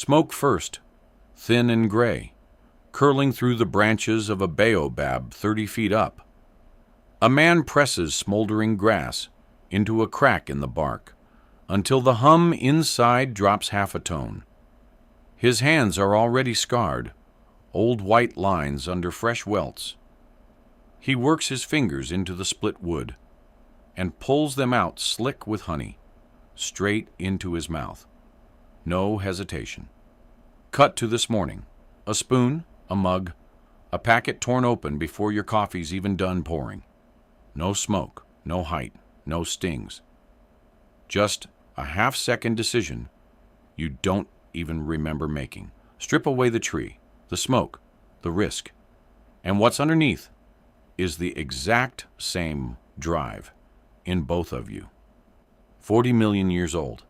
Smoke first, thin and gray, curling through the branches of a baobab 30 feet up. A man presses smoldering grass into a crack in the bark until the hum inside drops half a tone. His hands are already scarred, old white lines under fresh welts. He works his fingers into the split wood and pulls them out slick with honey, straight into his mouth. No hesitation. Cut to this morning. A spoon, a mug, a packet torn open before your coffee's even done pouring. No smoke, no height, no stings. Just a half-second decision you don't even remember making. Strip away the tree, the smoke, the risk. And what's underneath is the exact same drive in both of you. 40 million years old,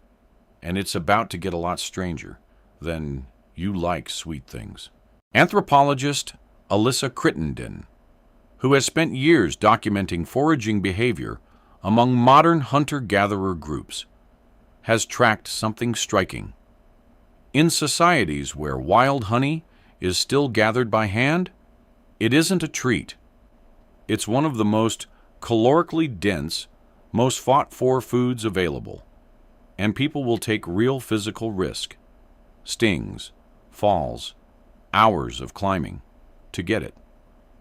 and it's about to get a lot stranger than you like sweet things. Anthropologist Alyssa Crittenden, who has spent years documenting foraging behavior among modern hunter-gatherer groups, has tracked something striking. In societies where wild honey is still gathered by hand, it isn't a treat. It's one of the most calorically dense, most fought-for foods available, and people will take real physical risk, stings, falls, hours of climbing, to get it.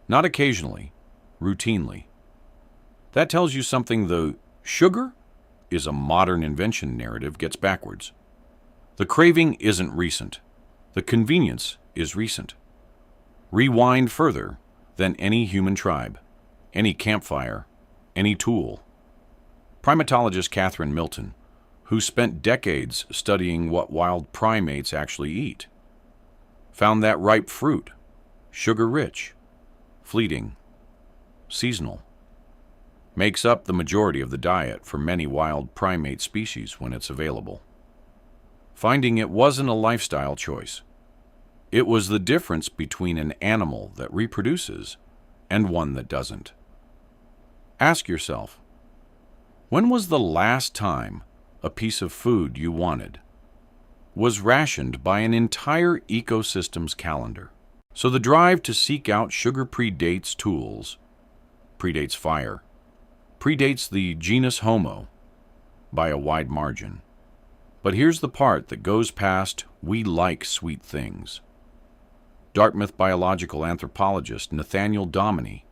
Not occasionally, routinely. That tells you something the sugar is a modern invention narrative gets backwards. The craving isn't recent. The convenience is recent. Rewind further than any human tribe, any campfire, any tool. Primatologist Catherine Milton, who spent decades studying what wild primates actually eat, found that ripe fruit, sugar-rich, fleeting, seasonal, makes up the majority of the diet for many wild primate species when it's available. Finding it wasn't a lifestyle choice. It was the difference between an animal that reproduces and one that doesn't. Ask yourself, when was the last time a piece of food you wanted was rationed by an entire ecosystem's calendar? So the drive to seek out sugar predates tools, predates fire, predates the genus Homo by a wide margin. But here's the part that goes past we like sweet things. Dartmouth biological anthropologist Nathaniel Dominy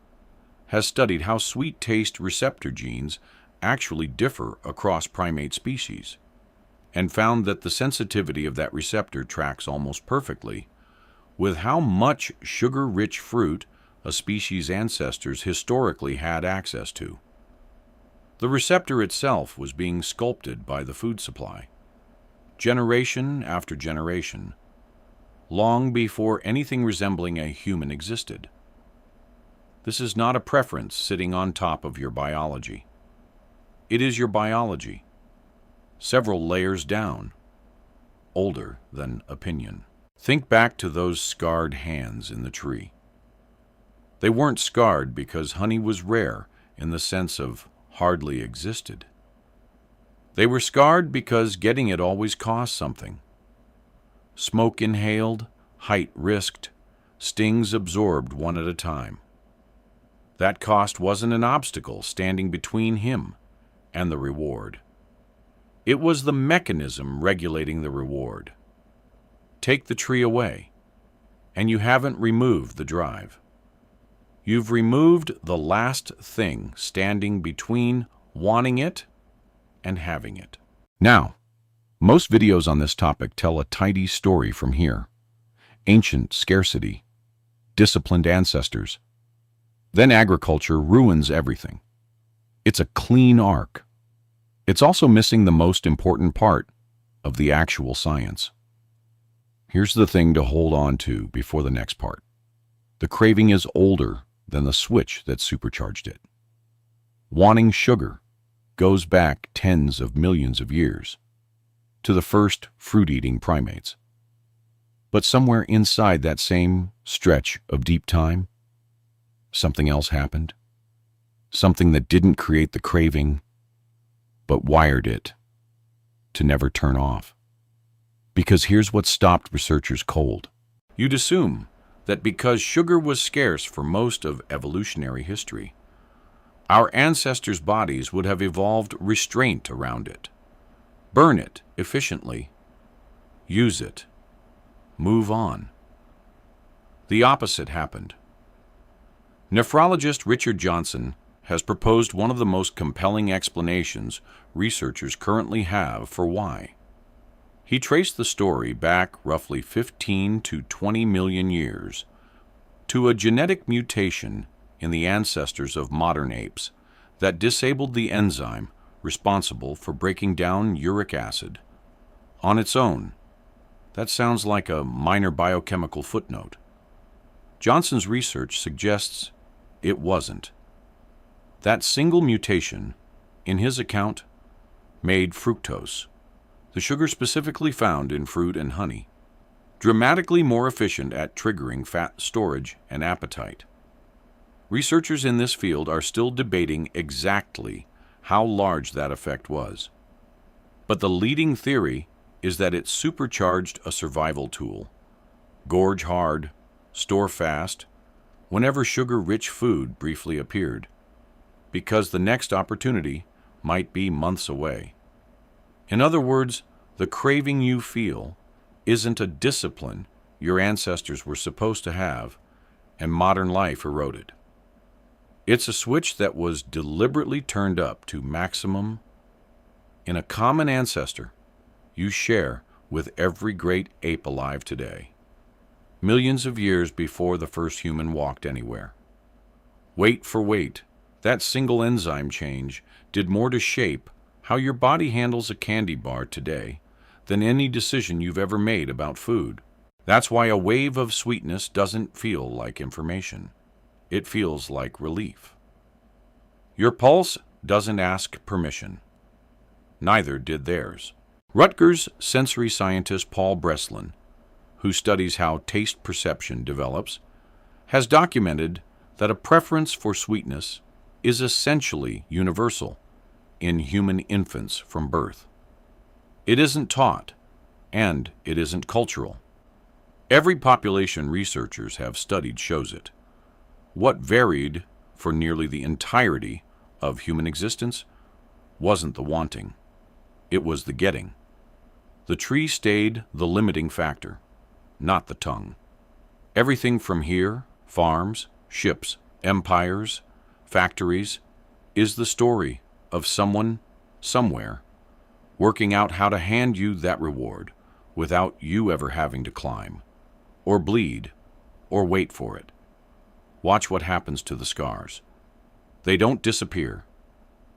has studied how sweet taste receptor genes actually differ across primate species, and found that the sensitivity of that receptor tracks almost perfectly with how much sugar-rich fruit a species' ancestors historically had access to. The receptor itself was being sculpted by the food supply, generation after generation, long before anything resembling a human existed. This is not a preference sitting on top of your biology. It is your biology, several layers down, older than opinion. Think back to those scarred hands in the tree. They weren't scarred because honey was rare in the sense of hardly existed. They were scarred because getting it always cost something. Smoke inhaled, height risked, stings absorbed one at a time. That cost wasn't an obstacle standing between him and the reward. It was the mechanism regulating the reward. Take the tree away, and you haven't removed the drive. You've removed the last thing standing between wanting it and having it. Now, most videos on this topic tell a tidy story from here. Ancient scarcity, disciplined ancestors. Then agriculture ruins everything. It's a clean arc. It's also missing the most important part of the actual science. Here's the thing to hold on to before the next part. The craving is older than the switch that supercharged it. Wanting sugar goes back tens of millions of years to the first fruit-eating primates. But somewhere inside that same stretch of deep time, something else happened. Something that didn't create the craving, but wired it to never turn off. Because here's what stopped researchers cold. You'd assume that because sugar was scarce for most of evolutionary history, our ancestors' bodies would have evolved restraint around it. Burn it efficiently, use it, move on. The opposite happened. Nephrologist Richard Johnson has proposed one of the most compelling explanations researchers currently have for why. He traced the story back roughly 15 to 20 million years to a genetic mutation in the ancestors of modern apes that disabled the enzyme responsible for breaking down uric acid. On its own, that sounds like a minor biochemical footnote. Johnson's research suggests it wasn't. That single mutation, in his account, made fructose, the sugar specifically found in fruit and honey, dramatically more efficient at triggering fat storage and appetite. Researchers in this field are still debating exactly how large that effect was. But the leading theory is that it supercharged a survival tool. Gorge hard, store fast, whenever sugar-rich food briefly appeared, because the next opportunity might be months away. In other words, the craving you feel isn't a discipline your ancestors were supposed to have and modern life eroded. It's a switch that was deliberately turned up to maximum in a common ancestor you share with every great ape alive today, millions of years before the first human walked anywhere. Weight for weight, that single enzyme change did more to shape how your body handles a candy bar today than any decision you've ever made about food. That's why a wave of sweetness doesn't feel like information. It feels like relief. Your pulse doesn't ask permission. Neither did theirs. Rutgers sensory scientist Paul Breslin, who studies how taste perception develops, has documented that a preference for sweetness is essentially universal in human infants from birth. It isn't taught, and it isn't cultural. Every population researchers have studied shows it. What varied for nearly the entirety of human existence wasn't the wanting, it was the getting. The tree stayed the limiting factor, not the tongue. Everything from here, farms, ships, empires, factories, is the story of someone, somewhere, working out how to hand you that reward without you ever having to climb, or bleed, or wait for it. Watch what happens to the scars. They don't disappear.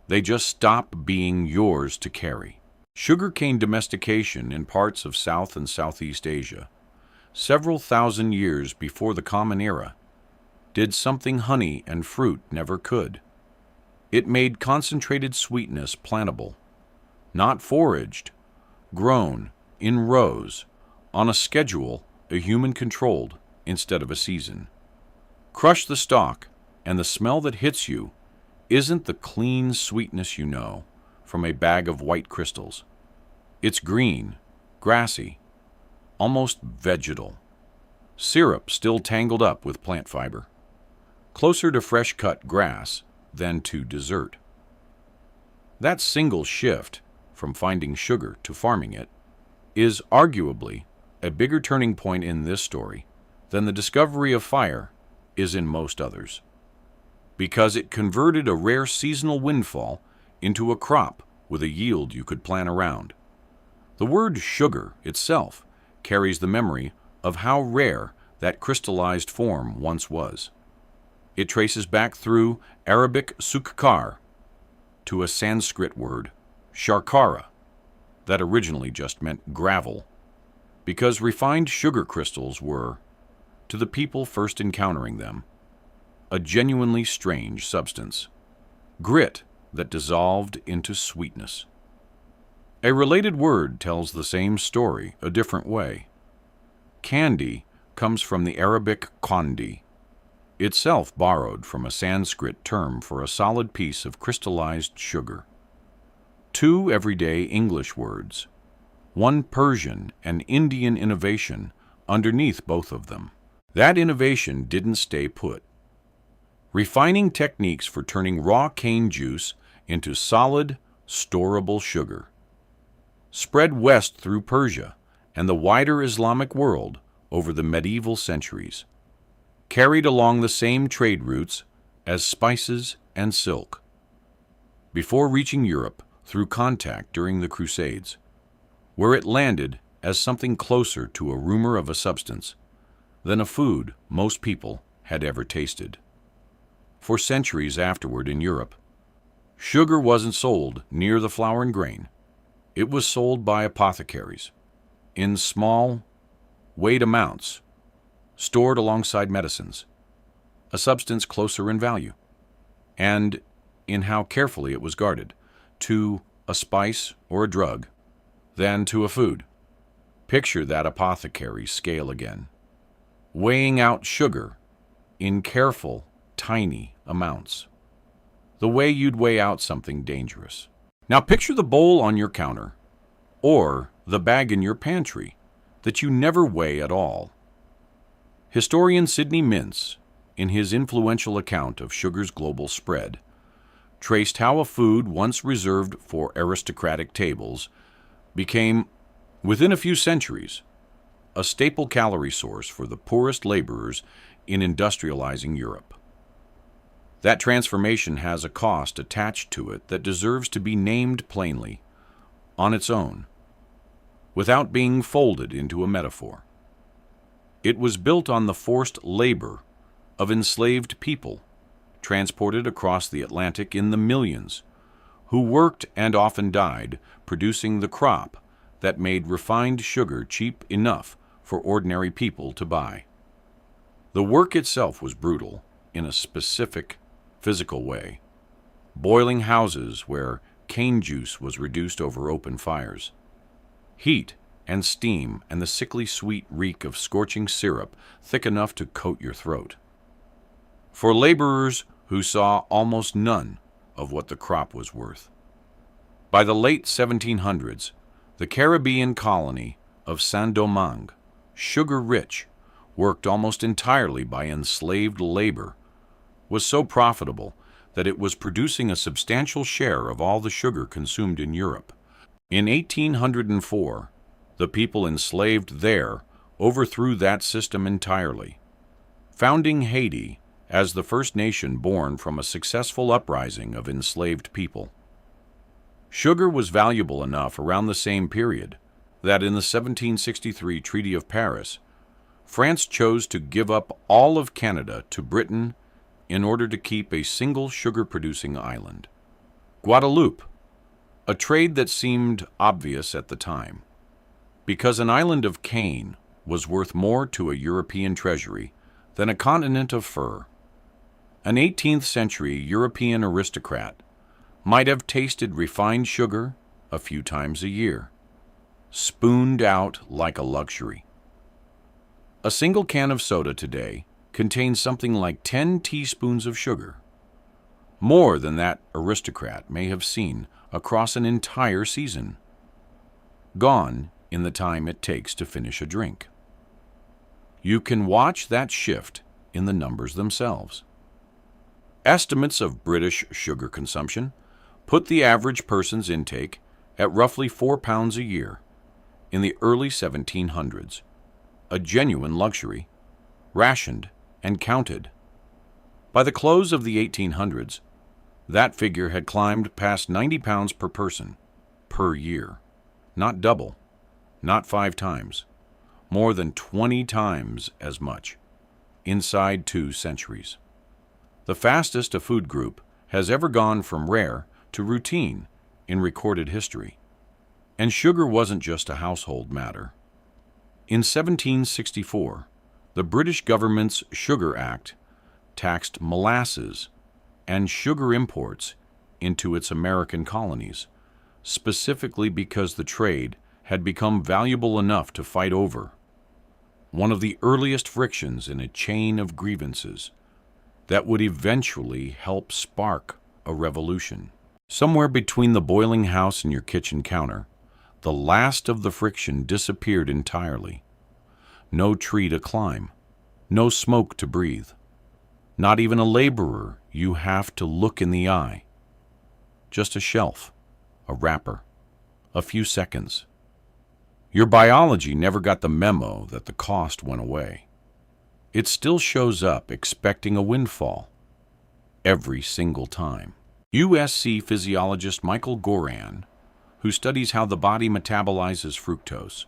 They just stop being yours to carry. Sugarcane domestication in parts of South and Southeast Asia, several thousand years before the Common Era, did something honey and fruit never could. It made concentrated sweetness plantable, not foraged, grown in rows, on a schedule a human controlled instead of a season. Crush the stalk, and the smell that hits you isn't the clean sweetness you know from a bag of white crystals. It's green, grassy, almost vegetal. Syrup still tangled up with plant fiber. Closer to fresh-cut grass than to dessert. That single shift from finding sugar to farming it is arguably a bigger turning point in this story than the discovery of fire is in most others, because it converted a rare seasonal windfall into a crop with a yield you could plan around. The word sugar itself carries the memory of how rare that crystallized form once was. It traces back through Arabic sukkar to a Sanskrit word, sharkara, that originally just meant gravel, because refined sugar crystals were, to the people first encountering them, a genuinely strange substance, grit that dissolved into sweetness. A related word tells the same story a different way. Candy comes from the Arabic kondi, itself borrowed from a Sanskrit term for a solid piece of crystallized sugar. Two everyday English words, one Persian and Indian innovation underneath both of them. That innovation didn't stay put. Refining techniques for turning raw cane juice into solid, storable sugar. Spread west through Persia and the wider Islamic world over the medieval centuries. Carried along the same trade routes as spices and silk. Before reaching Europe through contact during the Crusades, where it landed as something closer to a rumor of a substance than a food most people had ever tasted. For centuries afterward in Europe, sugar wasn't sold near the flour and grain. It was sold by apothecaries, in small, weighed amounts, stored alongside medicines, a substance closer in value, and in how carefully it was guarded, to a spice or a drug, than to a food. Picture that apothecary scale again, weighing out sugar in careful, tiny amounts, the way you'd weigh out something dangerous. Now picture the bowl on your counter, or the bag in your pantry that you never weigh at all. Historian Sidney Mintz, in his influential account of sugar's global spread, traced how a food once reserved for aristocratic tables became, within a few centuries, a staple calorie source for the poorest laborers in industrializing Europe. That transformation has a cost attached to it that deserves to be named plainly, on its own, without being folded into a metaphor. It was built on the forced labor of enslaved people, transported across the Atlantic in the millions, who worked and often died producing the crop that made refined sugar cheap enough for ordinary people to buy. The work itself was brutal in a specific physical way. Boiling houses where cane juice was reduced over open fires. Heat and steam and the sickly sweet reek of scorching syrup thick enough to coat your throat. For laborers who saw almost none of what the crop was worth. By the late 1700s, the Caribbean colony of Saint-Domingue, sugar-rich, worked almost entirely by enslaved labor, was so profitable that it was producing a substantial share of all the sugar consumed in Europe. In 1804, the people enslaved there overthrew that system entirely, founding Haiti as the first nation born from a successful uprising of enslaved people. Sugar was valuable enough around the same period that in the 1763 Treaty of Paris, France chose to give up all of Canada to Britain in order to keep a single sugar-producing island, Guadeloupe, a trade that seemed obvious at the time, because an island of cane was worth more to a European treasury than a continent of fur. An 18th century European aristocrat might have tasted refined sugar a few times a year, spooned out like a luxury. A single can of soda today contains something like 10 teaspoons of sugar, more than that aristocrat may have seen across an entire season, gone in the time it takes to finish a drink. You can watch that shift in the numbers themselves. Estimates of British sugar consumption put the average person's intake at roughly 4 pounds a year in the early 1700s, a genuine luxury, rationed and counted. By the close of the 1800s, that figure had climbed past 90 pounds per person, per year. Not double, not 5 times, more than 20 times as much, inside 2 centuries. The fastest a food group has ever gone from rare to routine in recorded history. And sugar wasn't just a household matter. In 1764, the British government's Sugar Act taxed molasses and sugar imports into its American colonies, specifically because the trade had become valuable enough to fight over. One of the earliest frictions in a chain of grievances that would eventually help spark a revolution. Somewhere between the boiling house and your kitchen counter, The last of the friction disappeared entirely. No tree to climb, no smoke to breathe. Not even a laborer you have to look in the eye. Just a shelf, a wrapper, a few seconds. Your biology never got the memo that the cost went away. It still shows up expecting a windfall every single time. USC physiologist Michael Goran, who studies how the body metabolizes fructose,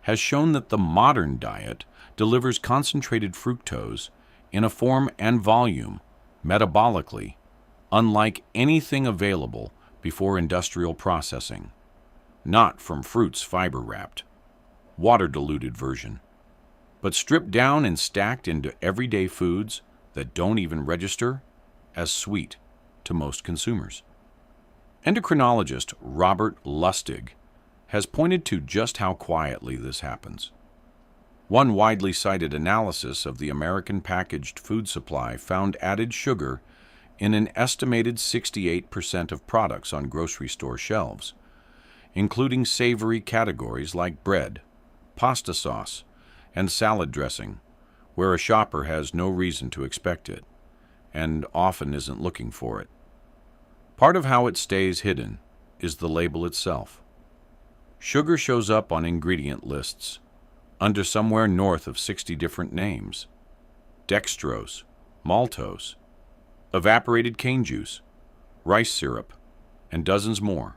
has shown that the modern diet delivers concentrated fructose in a form and volume, metabolically, unlike anything available before industrial processing. Not from fruit's fiber-wrapped, water-diluted version, but stripped down and stacked into everyday foods that don't even register as sweet to most consumers. Endocrinologist Robert Lustig has pointed to just how quietly this happens. One widely cited analysis of the American packaged food supply found added sugar in an estimated 68% of products on grocery store shelves, including savory categories like bread, pasta sauce, and salad dressing, where a shopper has no reason to expect it, and often isn't looking for it. Part of how it stays hidden is the label itself. Sugar shows up on ingredient lists under somewhere north of 60 different names: dextrose, maltose, evaporated cane juice, rice syrup, and dozens more,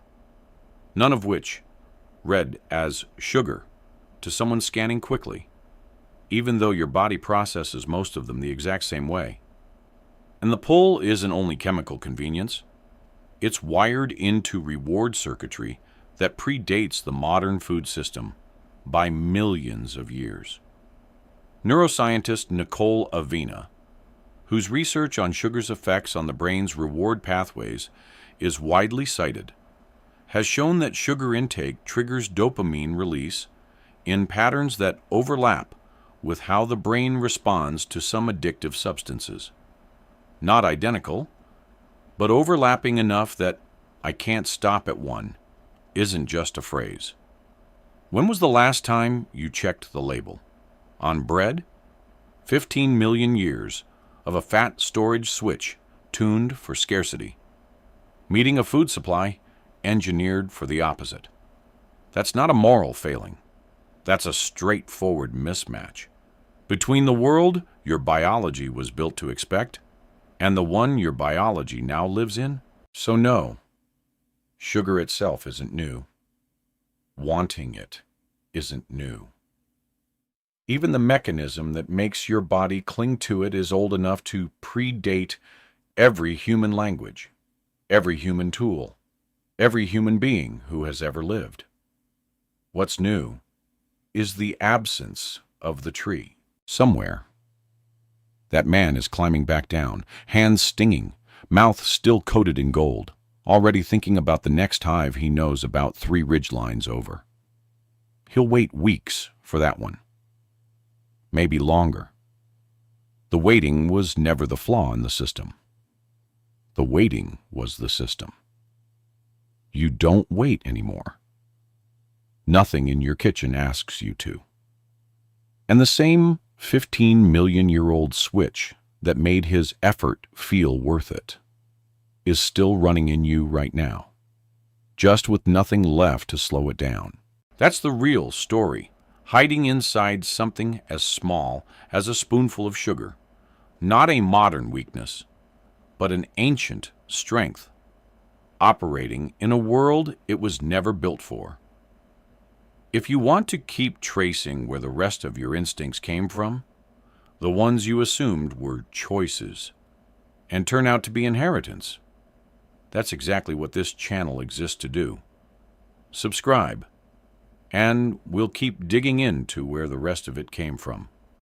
none of which read as sugar to someone scanning quickly, even though your body processes most of them the exact same way. And the pull isn't only chemical convenience. It's wired into reward circuitry that predates the modern food system by millions of years. Neuroscientist Nicole Avena, whose research on sugar's effects on the brain's reward pathways is widely cited, has shown that sugar intake triggers dopamine release in patterns that overlap with how the brain responds to some addictive substances. Not identical, but overlapping enough that "I can't stop at one" isn't just a phrase. When was the last time you checked the label? On bread? 15 million years of a fat storage switch tuned for scarcity, meeting a food supply engineered for the opposite. That's not a moral failing. That's a straightforward mismatch between the world your biology was built to expect and the one your biology now lives in. So no, sugar itself isn't new. Wanting it isn't new. Even the mechanism that makes your body cling to it is old enough to predate every human language, every human tool, every human being who has ever lived. What's new is the absence of the tree. Somewhere, that man is climbing back down, hands stinging, mouth still coated in gold, already thinking about the next hive he knows about 3 ridgelines over. He'll wait weeks for that one. Maybe longer. The waiting was never the flaw in the system. The waiting was the system. You don't wait anymore. Nothing in your kitchen asks you to. And the same 15-million-year-old switch that made his effort feel worth it is still running in you right now, just with nothing left to slow it down. That's the real story, hiding inside something as small as a spoonful of sugar. Not a modern weakness, but an ancient strength, operating in a world it was never built for. If you want to keep tracing where the rest of your instincts came from, the ones you assumed were choices, and turn out to be inheritance, that's exactly what this channel exists to do. Subscribe, and we'll keep digging into where the rest of it came from.